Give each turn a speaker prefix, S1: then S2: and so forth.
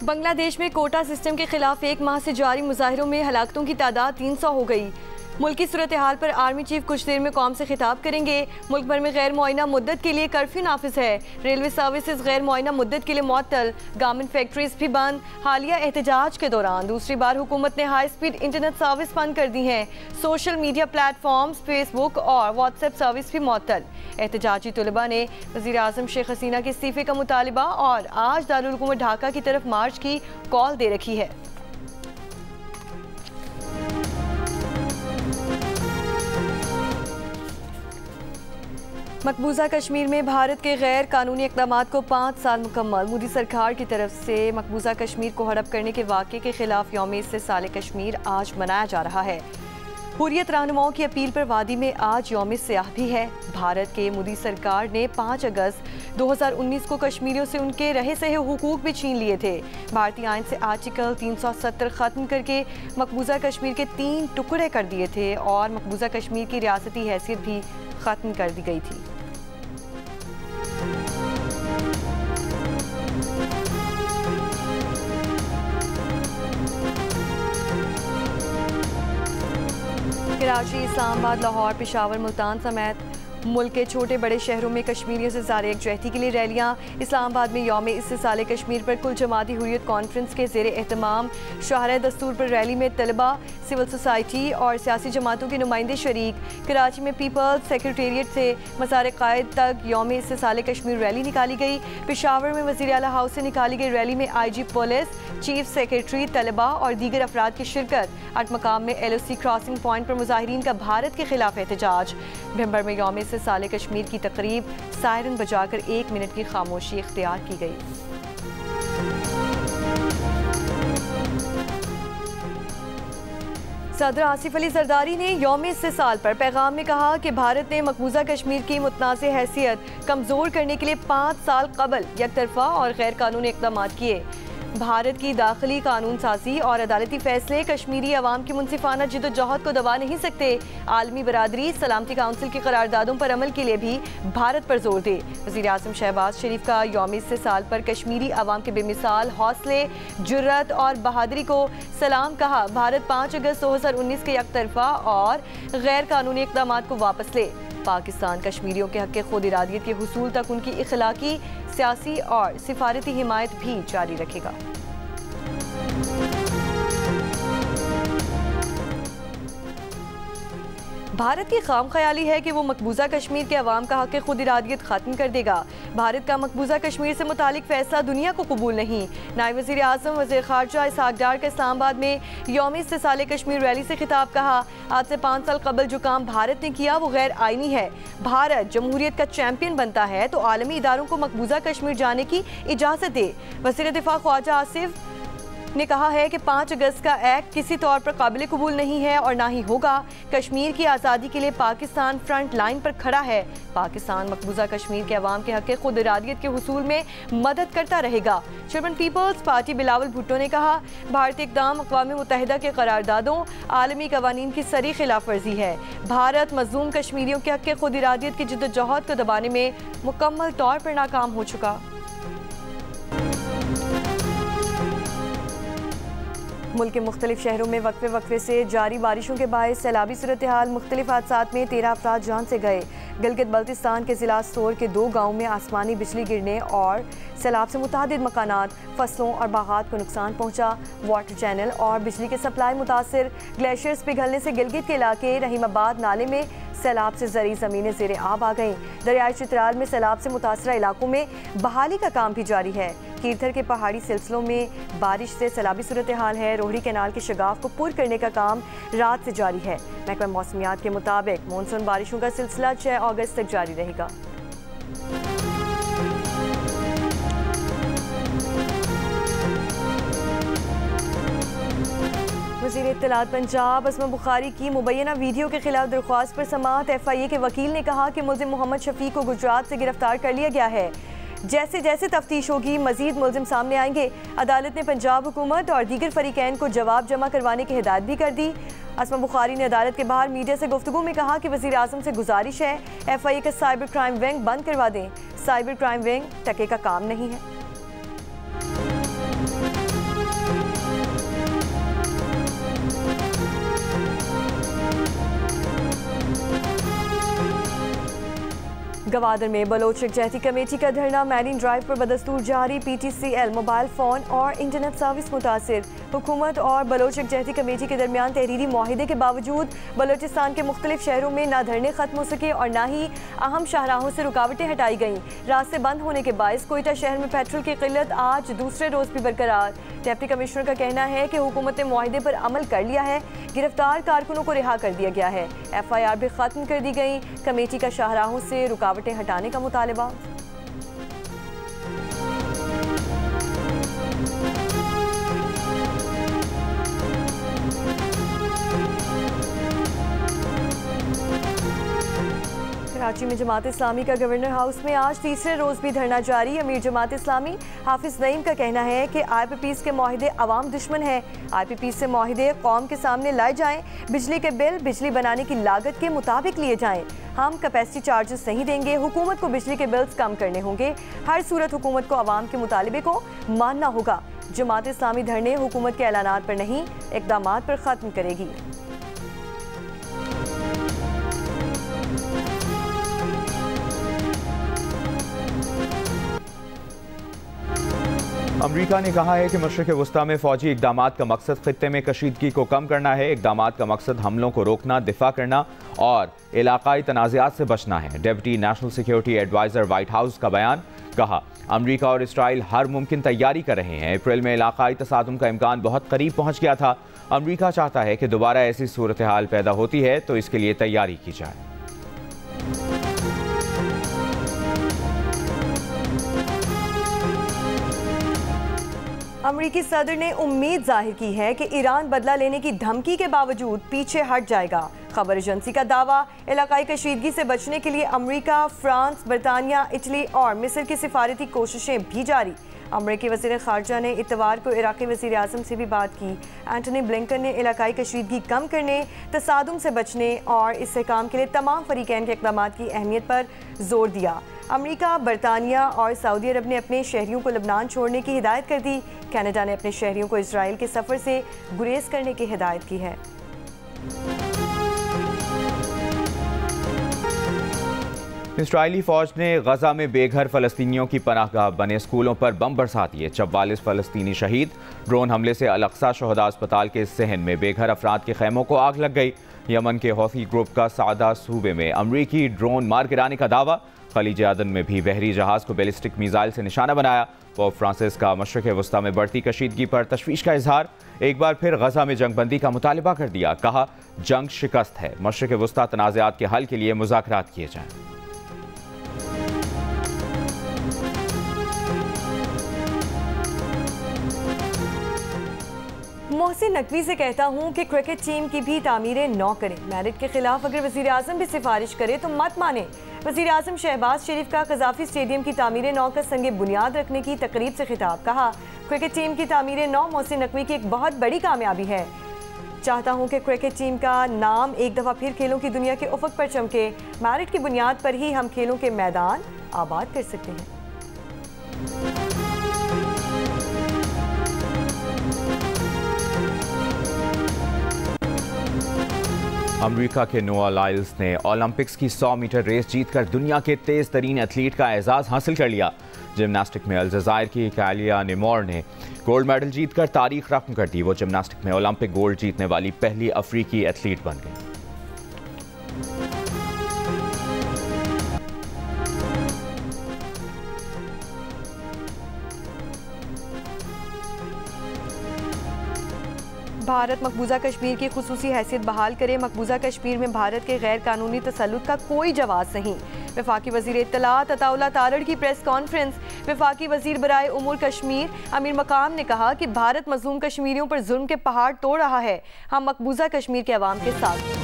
S1: बांग्लादेश में quota system के खिलाफ एक माह से जारी मुजाहिरों में हलाकतों की तादाद 300 हो गई। मुल्क की सूरत हाल पर आर्मी चीफ कुछ देर में कौम से खिताब करेंगे। मुल्क भर में गैर मुआयना मुद्दत के लिए कर्फ्यू नाफिज है। रेलवे सर्विसेज गैर मुआयना मुद्दत के लिए मुअत्तल, गारमेंट फैक्ट्रीज भी बंद। हालिया एहतजाज के दौरान दूसरी बार हुकूमत ने हाई स्पीड इंटरनेट सर्विस बंद कर दी है। सोशल मीडिया प्लेटफॉर्म्स, फेसबुक और व्हाट्सएप सर्विस भी मुअत्तल। एहतजाजी तलबा ने वज़ीर आज़म शेख हसीना के इस्तीफे का मुतालिबा और आज दारुल हुकूमत ढाका की तरफ मार्च की कॉल दे रखी है। मकबूजा कश्मीर में भारत के गैर कानूनी इक़दामात को 5 साल मुकम्मल। मोदी सरकार की तरफ से मकबूजा कश्मीर को हड़प करने के वाक़े के खिलाफ यौम इस्तिसाल कश्मीर आज मनाया जा रहा है। हुर्रियत रहनुमाओं की अपील पर वादी में आज यौम सियाह भी है। भारत के मोदी सरकार ने 5 अगस्त 2019 को कश्मीरियों से उनके रहे सहे हुकूक भी छीन लिए थे। भारतीय आइन से आर्टिकल 370 ख़त्म करके मकबूजा कश्मीर के 3 टुकड़े कर दिए थे और मकबूजा कश्मीर की रियासती हैसियत भी ख़त्म कर दी गई थी। कराची, इस्लामाबाद, लाहौर, पेशावर, मुल्तान समेत मुल्क के छोटे बड़े शहरों में कश्मीरियों से ज़ाहिर यकजहती के लिए रैलियाँ। इस्लामाबाद में यौम इस्तिसाल कश्मीर पर कुल जमाती हुर्रियत कॉन्फ्रेंस के ज़ेर एहतमाम शाहराह दस्तूर पर रैली में तलबा, सिविल सोसाइटी और सियासी जमातों के नुमाइंदे शरीक। कराची में पीपल्स सेक्रेटेरिएट से मज़ार क़ायद तक यौम इस्तिसाल कश्मीर रैली निकाली गई। पेशावर में वज़ीर आला हाउस से निकाली गई रैली में IG पुलिस, चीफ सेक्रेटरी, तलबा और दीगर अफराद की शिरकत। अट मकाम में LOC क्रॉसिंग पॉइंट पर मुजाहिरीन का भारत के खिलाफ एहतजाज। भिंबर में यौम इस्तिसाल कश्मीर की तकरीब सायरन बजाकर 1 मिनट की खामोशी इख्तियार की गई। सदर आसिफ अली जरदारी ने यौम इस्तिसाल पर पैगाम में कहा कि भारत ने मकबूजा कश्मीर की मुतनाज़ हैसियत कमज़ोर करने के लिए 5 साल कबल यकतरफा और गैर कानूनी इक़दाम किए। भारत की दाखिली कानून साजी और अदालती फैसले कश्मीरी अवाम की मुनसिफाना जिद्दोजहद को दबा नहीं सकते। आलमी बरादरी सलामती काउंसिल की करारदादों पर अमल के लिए भी भारत पर जोर दे। वज़ीर आज़म शहबाज शरीफ का यौम इस्तिसाल पर कश्मीरी अवाम के बेमिसाल हौसले, जुर्रत और बहादुरी को सलाम कहा। भारत 5 अगस्त 2019 के यकतरफा और गैर कानूनी इक़दामात को वापस ले। पाकिस्तान कश्मीरियों के हक़ खुद इरादियत के हुसूल तक उनकी इखलाकी, सियासी और सिफारती हिमायत भी जारी रखेगा। भारत की खाम ख्याली है कि वो मकबूजा कश्मीर के अवाम का हक़ खुद इरादियत ख़त्म कर देगा। भारत का मकबूजा कश्मीर से मुतालिक फैसला दुनिया को कबूल नहीं। नायब वज़ीर आज़म वज़ीर ख़ारजा इसहाक़ डार का इस्लामाबाद में यौम इस्तिसाल कश्मीर रैली से खिताब कहा। आज से 5 साल कबल जो काम भारत ने किया वो गैर आइनी है। भारत जमहूरियत का चैम्पियन बनता है तो आलमी इदारों को मकबूजा कश्मीर जाने की इजाज़त दे। वज़ीर दिफ़ा ख्वाजा आसिफ ने कहा है कि 5 अगस्त का एक्ट किसी तौर पर काबिल कबूल नहीं है और ना ही होगा। कश्मीर की आज़ादी के लिए पाकिस्तान फ्रंट लाइन पर खड़ा है। पाकिस्तान मकबूजा कश्मीर के अवाम के हक़ खुद इरादियत के हुसूल में मदद करता रहेगा। Chairman Peoples Party Bilawal Bhutto ने कहा, भारतीय इक़दाम अक़वाम मुत्तहिदा के करारदादों, आलमी कवानीन की सरी खिलाफ वर्जी है। भारत मज़लूम कश्मीरियों के हक़ खुद इरादियत की जिद्दोजहद को दबाने में मुकम्मल तौर पर नाकाम हो चुका। मुल्क के मुख्तलिफ शहरों में वक्फे वक्फे से जारी बारिशों के बायस सैलाबी सूरत हाल। मुख्तलिफ हादसात में 13 अफराद जान से गए। गिलगित बल्तिस्तान के ज़िला सोर के 2 गाँव में आसमानी बिजली गिरने और सैलाब से मुतादिद मकानात, फसलों और बागात को नुकसान पहुँचा। वाटर चैनल और बिजली के सप्लाई मुतासर। ग्लेशियर्स पिघलने से गिलगित के इलाके रहीमाबाद नाले में सैलाब से ज़री ज़मीनें ज़ेरे आब आ गईं। दरियाई चित्राल में सैलाब से मुतासरा इलाकों में बहाली का काम भी जारी है। कीरथर के पहाड़ी सिलसिलों में बारिश से सैलाबी सूरत हाल है। रोहड़ी कैनाल के शगाफ को पुर करने का काम रात से जारी है। महकमा मौसमियात के मुताबिक मानसून बारिशों का सिलसिला 6 अगस्त तक जारी रहेगा। वज़ीर इत्तलात पंजाब असमा बुखारी की मुबैना वीडियो के खिलाफ दरख्वास्त पर समाअत। FIA के वकील ने कहा कि मुल्ज़िम मोहम्मद शफीक को गुजरात से गिरफ्तार कर लिया गया है। जैसे जैसे तफ्तीश होगी मजीद मुल्ज़िम सामने आएंगे। अदालत ने पंजाब हुकूमत और दीगर फरीकैन को जवाब जमा करवाने की हिदायत भी कर दी। असमा बुखारी ने अदालत के बाहर मीडिया से गुफ्तगू में कहा कि वज़ीर आज़म से गुजारिश है FIA का साइबर क्राइम विंग बंद करवा दें। साइबर क्राइम विंग टके का काम नहीं है। गवादर में बलोच यकजहती कमेटी का धरना, मैरीन ड्राइव पर बदस्तूर जारी, PTCL मोबाइल फ़ोन और इंटरनेट सर्विस मुतासिर। हुकूमत और बलोच यकजहती कमेटी के दरमियान तहरीरी मुआहिदे के बावजूद बलोचिस्तान के मुख्तलिफ शहरों में ना धरने खत्म हो सके और ना ही अहम शाहराहों से रुकावटें हटाई गईं। रास्ते बंद होने के बायस कोयटा शहर में पेट्रोल की किल्लत आज दूसरे रोज भी बरकरार। डिप्टी कमिश्नर का कहना है कि हुकूमत ने मुआहिदे पर अमल कर लिया है, गिरफ्तार कारकुनों को रिहा कर दिया गया है, FIR भी खत्म कर दी गई। कमेटी का शाहराहों से रुकावटें हटाने का मुतालबा। कराची में जमात इस्लामी का गवर्नर हाउस में आज तीसरे रोज भी धरना जारी। अमीर जमात इस्लामी हाफिज नईम का कहना है कि IPPs के मुआहिदे अवाम दुश्मन है। IPPs से मुआहिदे कौम के सामने लाए जाएं, बिजली के बिल बिजली बनाने की लागत के मुताबिक लिए जाएं। हम कैपेसिटी चार्जेस नहीं देंगे, हुकूमत को बिजली के बिल्स कम करने होंगे। हर सूरत हुकूमत को अवाम के मुतालबे को मानना होगा। जमात इस्लामी धरने हुकूमत के ऐलानात पर नहीं, इक़दामात पर ख़त्म करेगी।
S2: अमरीका ने कहा है कि मशरिक़ वस्ता में फ़ौजी इक़दामात का मकसद ख़ित्ते में कशीदगी को कम करना है। इक़दामात का मकसद हमलों को रोकना, दिफा करना और इलाक़ाई तनाज़ात से बचना है। Deputy national security adviser White House का बयान, कहा अमरीका और इसराइल हर मुमकिन तैयारी कर रहे हैं। अप्रैल में इलाक़ाई तसादुम का इम्कान बहुत करीब पहुँच गया था। अमरीका चाहता है कि दोबारा ऐसी सूरत हाल पैदा होती है तो इसके लिए तैयारी की जाए।
S1: अमरीकी सदर ने उम्मीद जाहिर की है कि ईरान बदला लेने की धमकी के बावजूद पीछे हट जाएगा। खबर एजेंसी का दावा, इलाकाई कशीदगी से बचने के लिए अमरीका, फ्रांस, बरतानिया, इटली और मिस्र की सिफारती कोशिशें भी जारी। अमरीकी वज़ीर ख़ारजा ने इतवार को इराक़ी वज़ीर आज़म से भी बात की। एंटनी ब्लिंकन ने इलाकाई कशीदगी कम करने, तसादुम से बचने और इस्तेहकाम के लिए तमाम फ़रीक़ैन के इक़दामात की अहमियत पर जोर दिया। अमरीका, बरतानिया और सऊदी अरब ने अपने शहरियों को लबनान छोड़ने की हिदायत कर दी। कनाडा ने अपने शहरियों को इसराइल के सफ़र से गुरेज करने की हिदायत की है।
S2: इसराइली फ़ौज ने गजा में बेघर फ़लस्तीनियों की पनाहगाह बने स्कूलों पर बम बरसा दिए। 44 फ़लस्तीनी शहीद। ड्रोन हमले से अल-अक़सा शहदा अस्पताल के सहन में बेघर अफराद के खैमों को आग लग गई। यमन के हौथी ग्रुप का सादा सूबे में अमरीकी ड्रोन मार गिराने का दावा। खलीज अदन में भी बहरी जहाज़ को बैलिस्टिक मिसाइल से निशाना बनाया। पोप फ्रांसिस का मशरिक़ वस्ता में बढ़ती कशीदगी पर तशवीश का इजहार। एक बार फिर गजा में जंगबंदी का मुतालिबा कर दिया। कहा जंग शिकस्त है, मशरिक़ वस्ता तनाज़ात के हल के लिए मुज़ाकरात किए जाएं।
S1: मोहसिन नकवी से कहता हूँ कि क्रिकेट टीम की भी तामीरें नौ करें। मेरिट के खिलाफ अगर वज़ीर आज़म भी सिफारिश करे तो मत माने। वज़ीर आज़म शहबाज शरीफ का कज़ाफ़ी स्टेडियम की तामीरें नौ का संगे बुनियाद रखने की तकरीब से खिताब। कहा क्रिकेट टीम की तामीरें नौ मोहसिन नकवी की एक बहुत बड़ी कामयाबी है। चाहता हूँ कि क्रिकेट टीम का नाम एक दफ़ा फिर खेलों की दुनिया के उफ़क़ पर चमके। मेरिट की बुनियाद पर ही हम खेलों के मैदान आबाद कर सकते हैं।
S2: अमेरिका के नोआ लाइल्स ने ओलंपिक्स की 100 मीटर रेस जीतकर दुनिया के तेज तरीन एथलीट का एजाज़ हासिल कर लिया। जिमनास्टिक में अल्जायर की कालिया नेमोर ने गोल्ड मेडल जीतकर तारीख रकम कर दी। वो जिमनास्टिक में ओलंपिक गोल्ड जीतने वाली पहली अफ्रीकी एथलीट बन गई।
S1: भारत मकबूजा कश्मीर की खुसूसी हैसियत बहाल करे। मकबूजा कश्मीर में भारत के गैर कानूनी तसल्लुत का कोई जवाब नहीं। वफाकी वज़ीर इत्तलात अताउल्लाह तारड़ की प्रेस कॉन्फ्रेंस। वफाकी वज़ीर बराए उमूर कश्मीर अमीर मकाम ने कहा कि भारत मज़लूम कश्मीरियों पर जुल्म के पहाड़ तोड़ रहा है। हम मकबूजा कश्मीर के अवाम के साथ